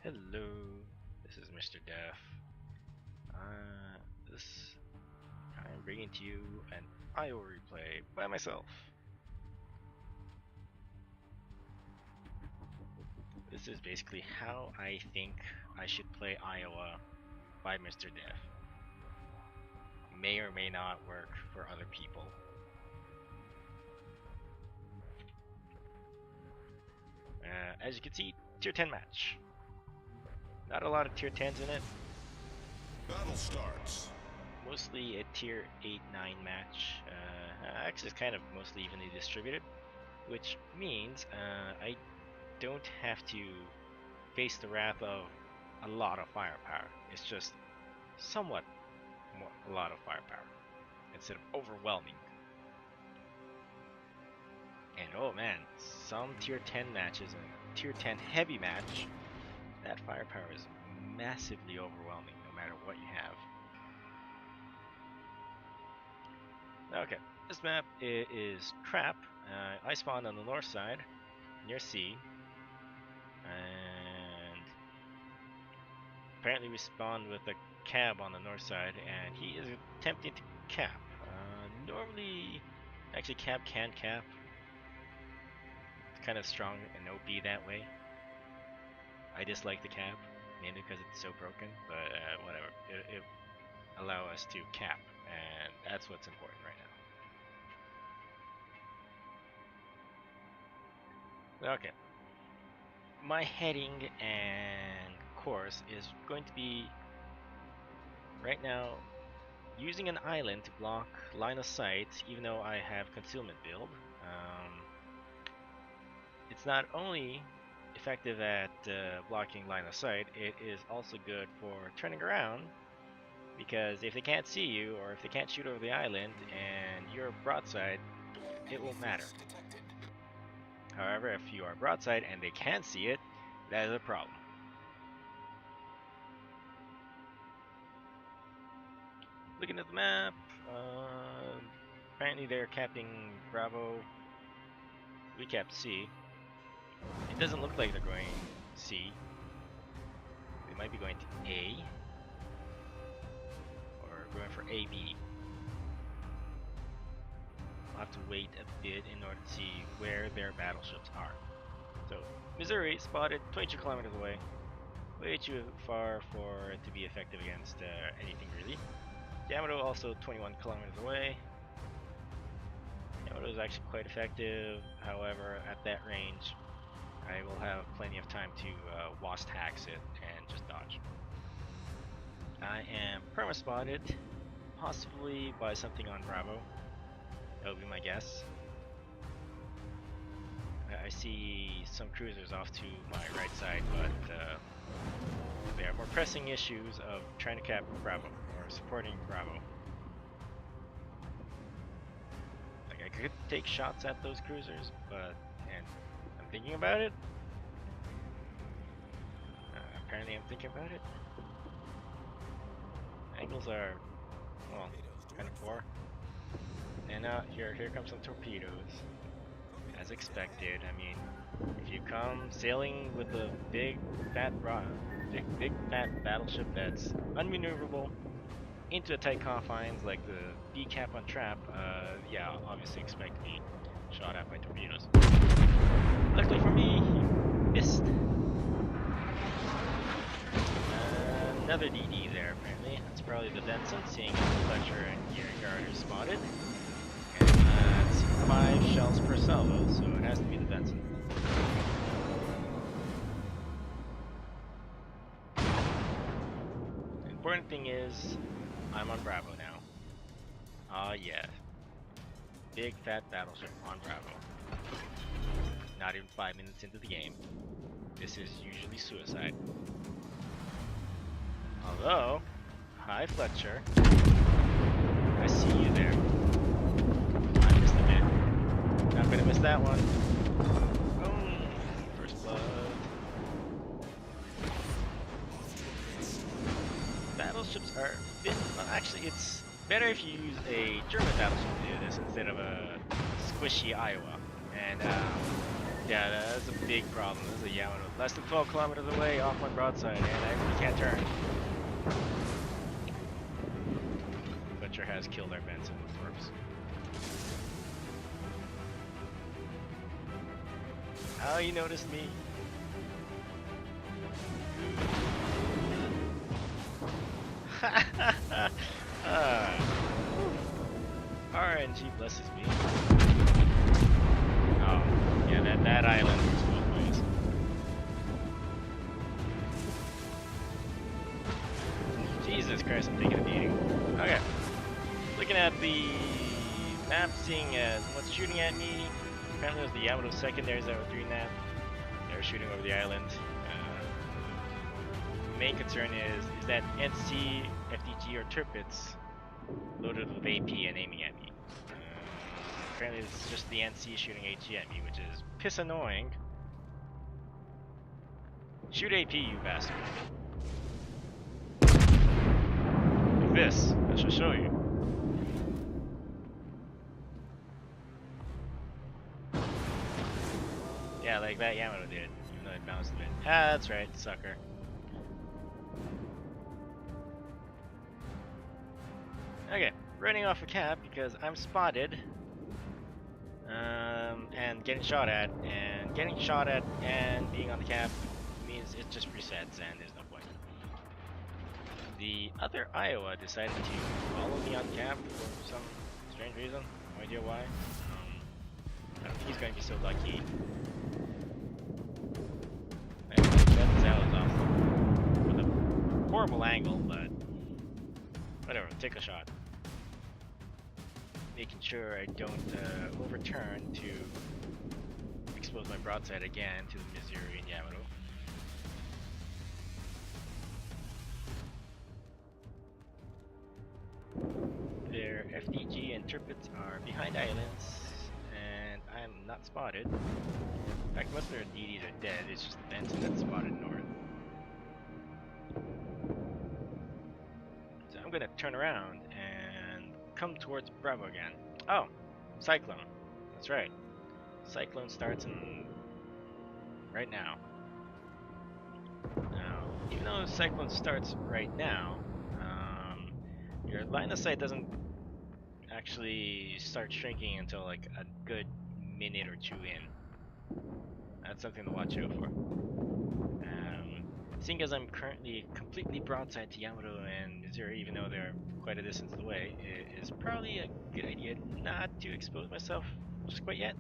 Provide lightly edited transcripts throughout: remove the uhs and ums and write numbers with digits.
Hello, this is MrDeaf. This I'm bringing to you an IO replay by myself. This is basically how I think I should play Iowa by MrDeaf. May or may not work for other people. As you can see, tier 10 match. Not a lot of tier 10s in it. Battle starts. Mostly a tier 8-9 match. Actually, it's kind of mostly evenly distributed, which means I don't have to face the wrath of a lot of firepower. It's just somewhat a lot of firepower instead of overwhelming. And oh man, some tier 10 matches and tier 10 heavy match, that firepower is massively overwhelming no matter what you have. Okay, this map is Trap. I spawned on the north side near C, and apparently we spawned with a cab on the north side, and he is attempting to cap. Normally, actually cab can cap. It's kind of strong and OP that way. I dislike the cab, mainly because it's so broken, but whatever. It allow us to cap, and that's what's important right now. Okay. My heading and course is going to be right now using an island to block line of sight, even though I have concealment build. It's not only effective at blocking line of sight, it is also good for turning around, because if they can't see you or if they can't shoot over the island and you're broadside, it won't matter. However, if you are broadside and they can see it, that is a problem. Looking at the map, apparently they're capping Bravo. We capped C. It doesn't look like they're going C. They might be going to A, or going for AB. I'll have to wait a bit in order to see where their battleships are. So, Missouri spotted 22 kilometers away. Way too far for it to be effective against anything really. Yamato also 21 kilometers away. Yamato is actually quite effective, however, at that range, I will have plenty of time to WAST hacks it and just dodge. I am perma-spotted, possibly by something on Bravo. That would be my guess. I see some cruisers off to my right side, but they have more pressing issues of trying to cap Bravo, or supporting Bravo. Like, I could take shots at those cruisers, but, and I'm thinking about it. Apparently I'm thinking about it. Angles are, well, kind of poor. And here comes some torpedoes. As expected. I mean, if you come sailing with a big fat battleship that's unmaneuverable into a tight confines like the B cap on Trap, yeah, obviously expect to be shot at by torpedoes. Luckily for me, he missed. Another DD there, apparently. That's probably the Benson, seeing Fletcher and Gearing Guard are spotted. And that's 5 shells per salvo, so it has to be the Benson. The important thing is, I'm on Bravo now. Yeah. Big fat battleship on Bravo. Not even 5 minutes into the game. This is usually suicide. Although, hi Fletcher. I see you there. I missed a bit. Not gonna miss that one. Boom! First blood. Battleships are a bit. Well, actually, it's better if you use a German battleship to do this instead of a squishy Iowa. And Yeah, that's a big problem. This is a Yamato. Less than 12 kilometers away off my broadside, and I really can't turn. Butcher has killed our Benson with torps. Oh, you noticed me. RNG blesses me. Oh, yeah, that island works both ways. Jesus Christ, I'm taking a beating. Okay. Looking at the map, seeing what's shooting at me. Apparently it was the Yamato secondaries that were doing that. They were shooting over the island. The main concern is that NC, FDG, or Tirpitz loaded with AP and aiming at me. Apparently it's just the NC shooting AT at me, which is piss annoying. Shoot AP, you bastard. Like this. I shall show you. Yeah, like that Yamato did, even though it bounced a bit. Ah, that's right, sucker. Okay, running off a cap because I'm spotted. And getting shot at, and being on the cap means it just resets and there's no point. The other Iowa decided to follow me on cap for some strange reason. No idea why. I don't think he's going to be so lucky. I think that's off with a horrible angle, but whatever, take a shot. Making sure I don't overturn to expose my broadside again to the Missouri and Yamato. Their FDG and Tirpitz are behind islands, and I'm not spotted. In fact, most of their DDs are dead, it's just the Benson that's spotted north. So I'm gonna turn around and come towards Bravo again. Oh, Cyclone. That's right. Cyclone starts in right now. Now, even though Cyclone starts right now, your line of sight doesn't actually start shrinking until like a good minute or two in. That's something to watch out for. Seeing as I'm currently completely broadside to Yamato and Missouri, even though they're quite a distance away, it is probably a good idea not to expose myself just quite yet.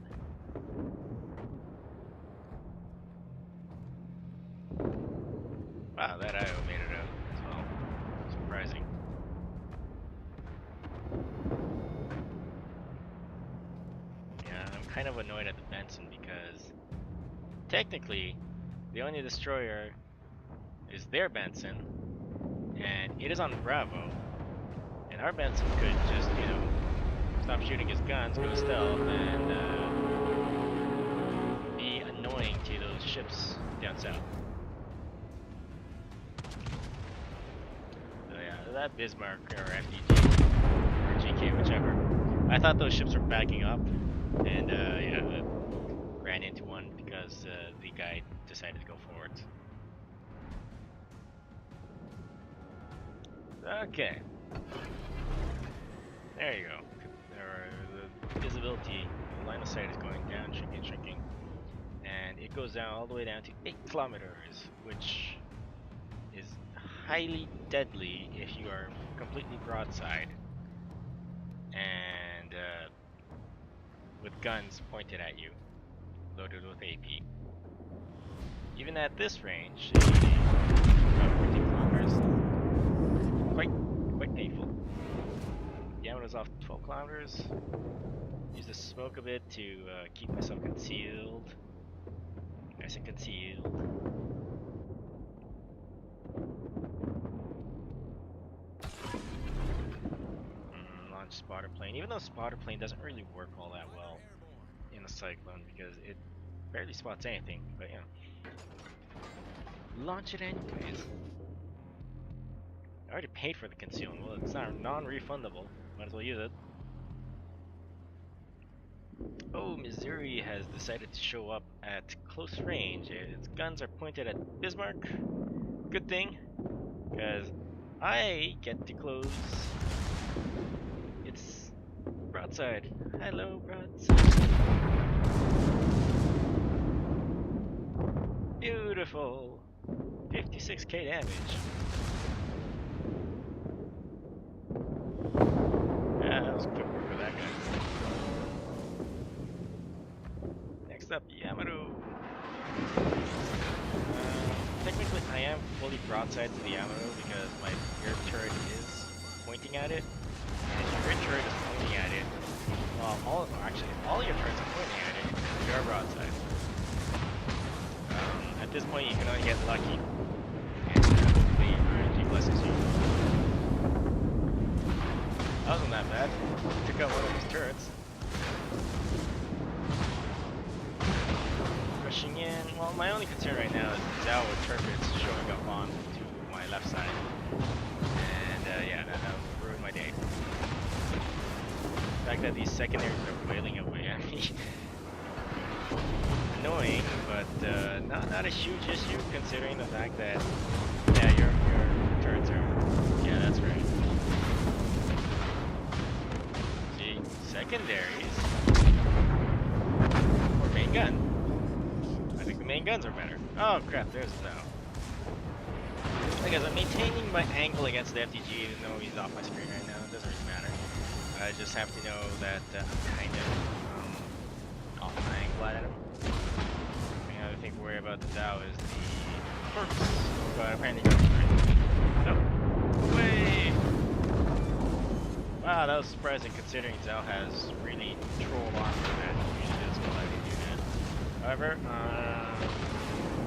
Wow, that IO made it out as well. Surprising. Yeah, I'm kind of annoyed at the Benson because technically the only destroyer is their Benson, and it is on Bravo, and our Benson could just, you know, stop shooting his guns, go stealth, and be annoying to those ships down south. So yeah, that Bismarck or FDG or GK, whichever. I thought those ships were backing up, and yeah, I ran into one because the guy decided to go forward. Okay. There you go. The visibility, the line of sight is going down, shrinking, and it goes down all the way down to 8 kilometers, which is highly deadly if you are completely broadside and with guns pointed at you, loaded with AP. Even at this range, about 14 kilometers, quite painful. Yamato's off 12 kilometers. Use the smoke a bit to keep myself concealed. Nice and concealed. Launch spotter plane. Even though spotter plane doesn't really work all that well in a Cyclone because it barely spots anything, but you know. Launch it anyways. I already paid for the concealment. Well, it's not non-refundable. Might as well use it. Oh, Missouri has decided to show up at close range. Its guns are pointed at Bismarck. Good thing, because I get to close its broadside. Hello, broadside. Beautiful. 56k damage. Yeah, that was quick work for that guy. Next up, Yamato. Technically, I am fully broadside to the Yamato because my rear turret is pointing at it, and if your rear turret is pointing at it, well, all your turrets are pointing at it. You're broadside. At this point, you can only get lucky, and hopefully your energy blesses you. That wasn't that bad. Took out one of his turrets. Rushing in. Well, my only concern right now is Zhao with turrets showing up on to my left side. And yeah, that ruined my day. The fact that these secondaries are wailing away at me. Annoying, but not a huge issue considering the fact that, yeah, your turrets are, yeah, that's right. See, secondaries or main gun. I think the main guns are better. Oh crap, there's no. Because I'm maintaining my angle against the FTG even though he's off my screen right now. It doesn't really matter. I just have to know that I'm kind of off my angle at him. The other thing to worry about the Zhao is the corpse. But apparently goes straight. Nope. Way! Wow, that was surprising considering Zhao has really trolled on for that. Usually doesn't let me do that. However,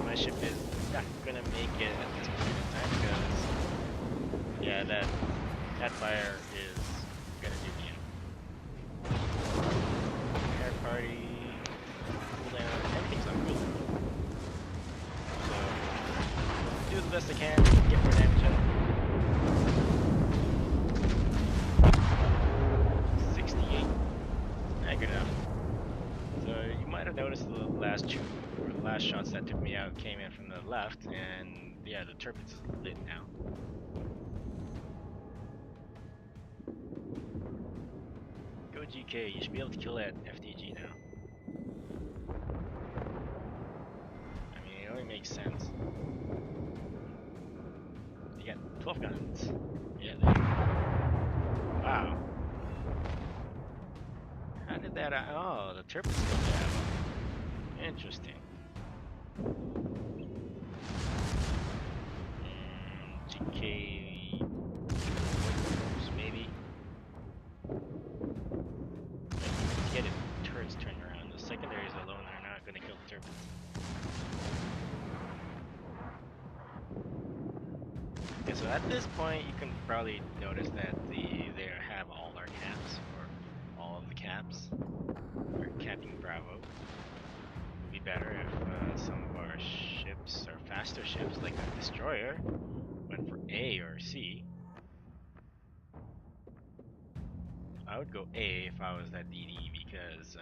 my ship is not gonna make it at this point in time because, yeah, that fire is gonna do me in. Air party, cooldown, everything's on cooldown. So, do the best I can, get more damage out. 68. Not good enough. So you might have noticed the last shots that took me out came in from the left, and yeah, the turbines is lit now. Go GK, you should be able to kill that FTG now. I mean, it only makes sense. You got 12 guns. Yeah, there you go. Wow. How did that? Oh, the turbines go down. Interesting. GK maybe. Let's get it. Turrets turned around. The secondaries alone are not going to kill the turbines. Okay, so at this point, you can probably notice that they have all our caps, or all of the caps. We're capping Bravo. It would be better if some of our ships, or faster ships, like the Destroyer, went for A or C. I would go A if I was that DD because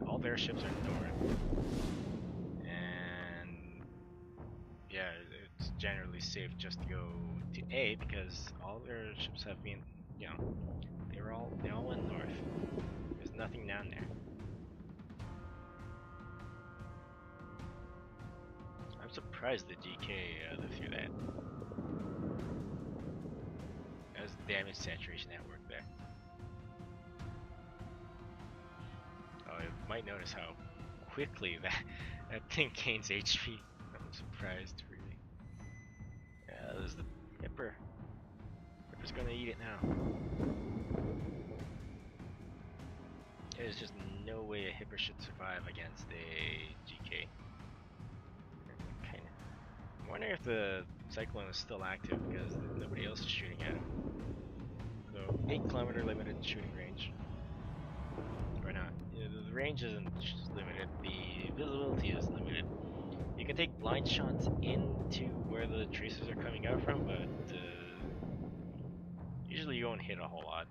all their ships are north. And yeah, it's generally safe just to go to A because all their ships have been, you know, they all went north. There's nothing down there. I'm surprised the GK lived through that. That was damage saturation at work there. Oh, you might notice how quickly that thing gains HP. I'm surprised, really. Yeah, there's the Hipper. Hipper's gonna eat it now. There's just no way a Hipper should survive against a GK. I'm wondering if the Cyclone is still active because nobody else is shooting at him. So, 8-kilometer limited shooting range. Or not. The range isn't limited, the visibility is limited. You can take blind shots into where the tracers are coming out from, but usually you won't hit a whole lot.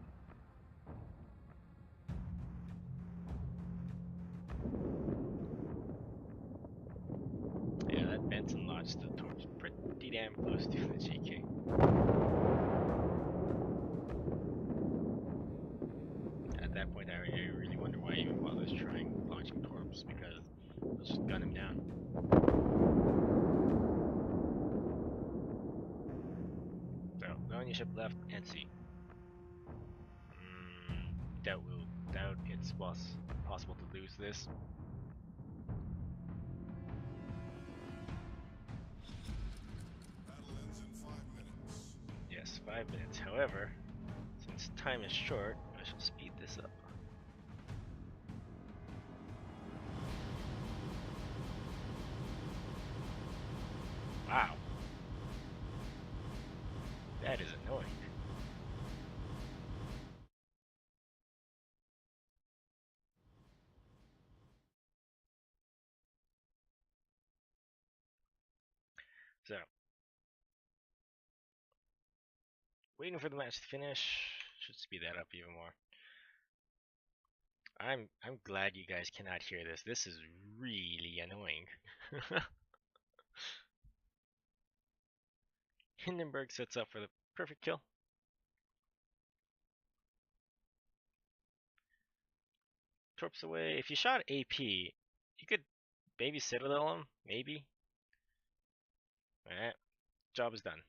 towards the torch. Pretty damn close to the GK. At that point, I really wonder why I even bothers trying launching torps, because let's just gun him down. So, the only ship left, NC. Doubt it's possible to lose this. Battle ends in 5 minutes. Yes, 5 minutes. However, since time is short, I shall speed this up. Wow. That is annoying. So, waiting for the match to finish. Should speed that up even more. I'm glad you guys cannot hear this. This is really annoying. Hindenburg sets up for the perfect kill. Torps away. If you shot AP, you could maybe Citadel him, maybe. Alright, job is done.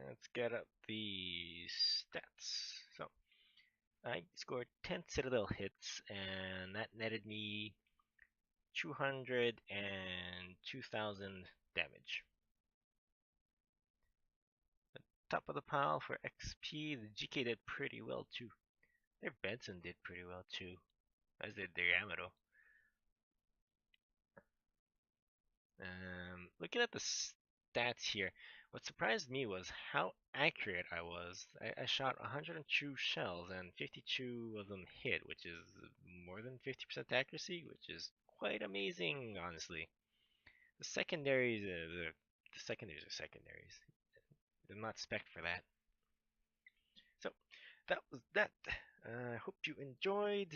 Let's get up the stats. So, I scored 10 Citadel hits, and that netted me 200 and 2,000 damage. Top of the pile for XP, the GK did pretty well too. Their Benson did pretty well too, as did their Yamato. Looking at the stats here, what surprised me was how accurate I was. I shot 102 shells and 52 of them hit, which is more than 50% accuracy, which is quite amazing, honestly. The secondaries, the secondaries are secondaries. They're not spec for that. So that was that. I hope you enjoyed.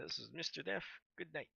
This is MrDeaf. Good night.